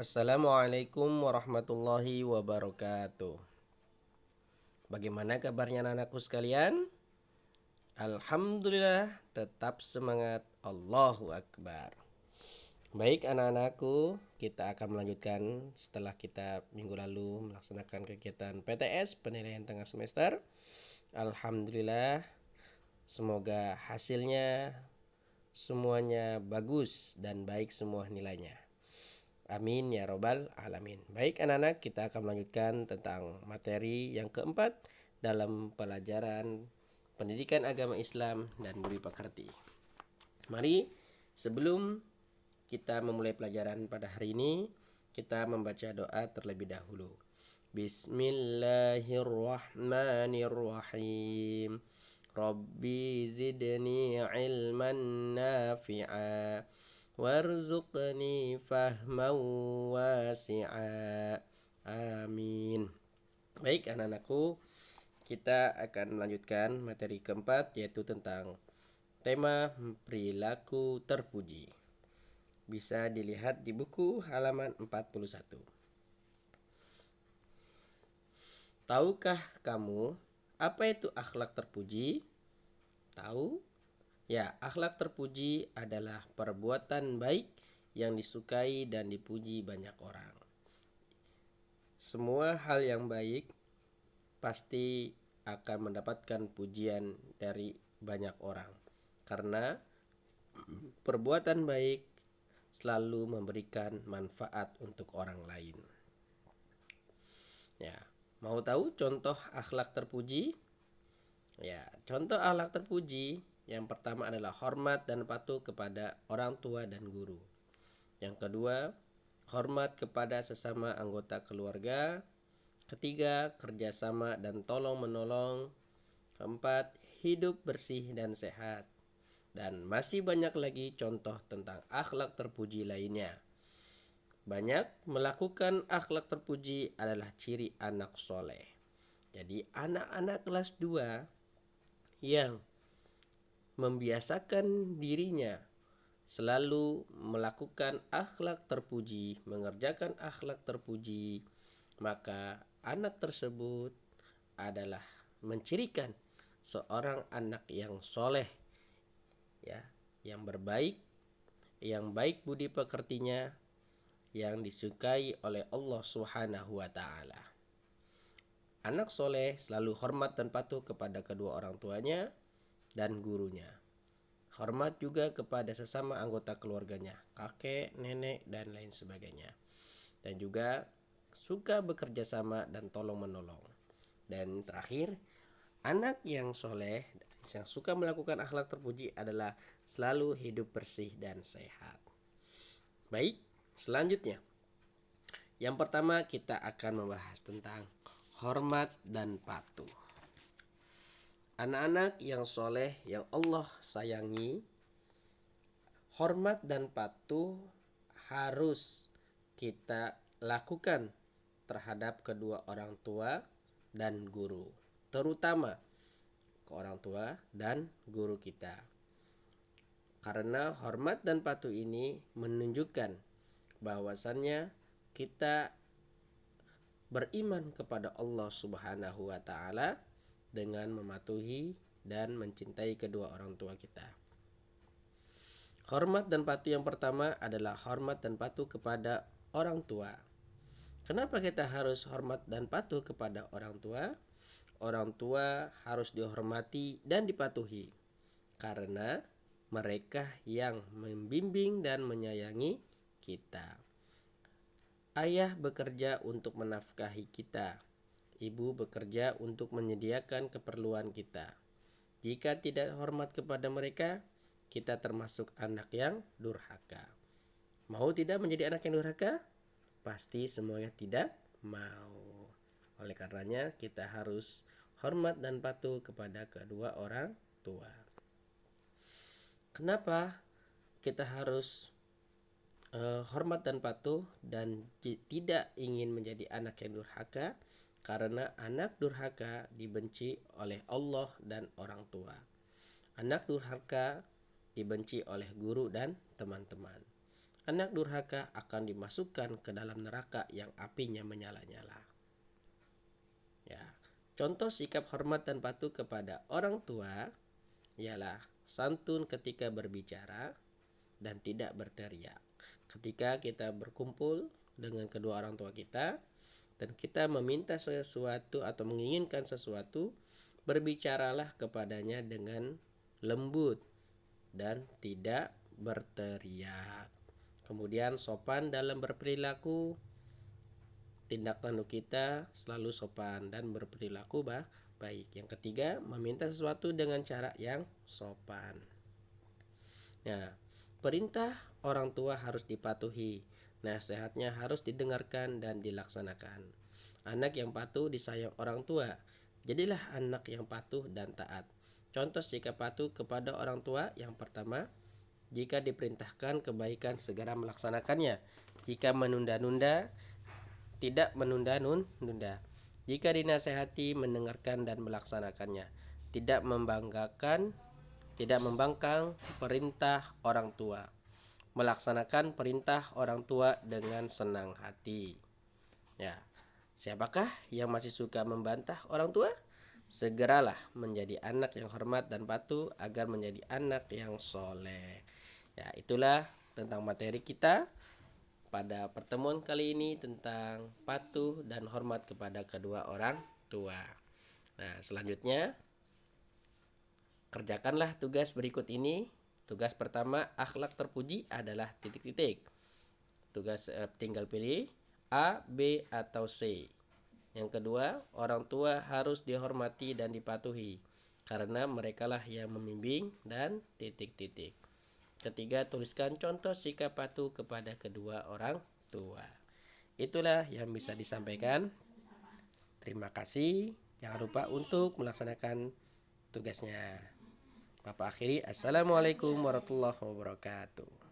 Assalamualaikum warahmatullahi wabarakatuh. Bagaimana kabarnya anak-anakku sekalian? Alhamdulillah, tetap semangat. Allahu Akbar. Baik anak-anakku, kita akan melanjutkan setelah kita minggu lalu melaksanakan kegiatan PTS penilaian tengah semester. Alhamdulillah, semoga hasilnya semuanya bagus dan baik semua nilainya. Amin ya robbal alamin. Baik anak-anak, kita akan melanjutkan tentang materi yang keempat dalam pelajaran pendidikan agama Islam dan budi pekerti. Mari sebelum kita memulai pelajaran pada hari ini, kita membaca doa terlebih dahulu. Bismillahirrahmanirrahim. Rabbi zidni ilman nafi'a warzuqni fahman wasi'a. Amin. Baik anak-anakku, kita akan melanjutkan materi keempat, yaitu tentang tema perilaku terpuji. Bisa dilihat di buku halaman 41. Tahukah kamu apa itu akhlak terpuji? Tahu? Ya, akhlak terpuji adalah perbuatan baik yang disukai dan dipuji banyak orang. Semua hal yang baik pasti akan mendapatkan pujian dari banyak orang, karena perbuatan baik selalu memberikan manfaat untuk orang lain. Ya, mau tahu contoh akhlak terpuji? Ya, contoh akhlak terpuji yang pertama adalah hormat dan patuh kepada orang tua dan guru. Yang kedua, hormat kepada sesama anggota keluarga. Ketiga, kerjasama dan tolong menolong. Keempat, hidup bersih dan sehat. Dan masih banyak lagi contoh tentang akhlak terpuji lainnya. Banyak melakukan akhlak terpuji adalah ciri anak soleh. Jadi anak-anak kelas 2 yang membiasakan dirinya selalu melakukan akhlak terpuji, mengerjakan akhlak terpuji, maka anak tersebut adalah mencirikan seorang anak yang soleh, ya, yang berbaik, yang baik budi pekertinya, yang disukai oleh Allah Subhanahu wa taala. Anak soleh selalu hormat dan patuh kepada kedua orang tuanya dan gurunya. Hormat juga kepada sesama anggota keluarganya, kakek, nenek, dan lain sebagainya. Dan juga suka bekerja sama dan tolong menolong. Dan terakhir, anak yang soleh yang suka melakukan akhlak terpuji adalah selalu hidup bersih dan sehat. Baik, selanjutnya. Yang pertama kita akan membahas tentang hormat dan patuh. Anak-anak yang soleh yang Allah sayangi, hormat dan patuh harus kita lakukan terhadap kedua orang tua dan guru, terutama ke orang tua dan guru kita. Karena hormat dan patuh ini menunjukkan bahwasannya kita beriman kepada Allah Subhanahu wa taala dengan mematuhi dan mencintai kedua orang tua kita. Hormat dan patuh yang pertama adalah hormat dan patuh kepada orang tua. Kenapa kita harus hormat dan patuh kepada orang tua? Orang tua harus dihormati dan dipatuhi karena mereka yang membimbing dan menyayangi kita. Ayah bekerja untuk menafkahi kita. Ibu bekerja untuk menyediakan keperluan kita. Jika tidak hormat kepada mereka, kita termasuk anak yang durhaka. Mau tidak menjadi anak yang durhaka? Pasti semuanya tidak mau. Oleh karenanya kita harus hormat dan patuh kepada kedua orang tua. Kenapa kita harus hormat dan patuh dan tidak ingin menjadi anak yang durhaka? Karena anak durhaka dibenci oleh Allah dan orang tua. Anak durhaka dibenci oleh guru dan teman-teman. anak durhaka akan dimasukkan ke dalam neraka yang apinya menyala-nyala. Ya. Contoh sikap hormat dan patuh kepada orang tua ialah santun ketika berbicara dan tidak berteriak. Ketika kita berkumpul dengan kedua orang tua kita dan kita meminta sesuatu atau menginginkan sesuatu, berbicaralah kepadanya dengan lembut dan tidak berteriak. Kemudian sopan dalam berperilaku, tindak tanduk kita selalu sopan dan berperilaku baik. Yang ketiga, meminta sesuatu dengan cara yang sopan. Nah, perintah orang tua harus dipatuhi. Nasihatnya harus didengarkan dan dilaksanakan. Anak yang patuh disayang orang tua. Jadilah anak yang patuh dan taat. Contoh sikap patuh kepada orang tua yang pertama, jika diperintahkan kebaikan segera melaksanakannya. Jika menunda-nunda, tidak menunda-nunda. Jika dinasehati, mendengarkan dan melaksanakannya. Tidak membangkang perintah orang tua. Melaksanakan perintah orang tua dengan senang hati. Ya. Siapakah yang masih suka membantah orang tua? Segeralah menjadi anak yang hormat dan patuh agar menjadi anak yang soleh. Ya, itulah tentang materi kita pada pertemuan kali ini tentang patuh dan hormat kepada kedua orang tua. Nah, selanjutnya kerjakanlah tugas berikut ini. Tugas pertama, akhlak terpuji adalah titik-titik. Tugas tinggal pilih A, B, atau C. Yang kedua, orang tua harus dihormati dan dipatuhi karena merekalah yang membimbing dan titik-titik. Ketiga, tuliskan contoh sikap patuh kepada kedua orang tua. Itulah yang bisa disampaikan. Terima kasih. Jangan lupa untuk melaksanakan tugasnya. Bapak akhiri, Assalamualaikum warahmatullahi wabarakatuh.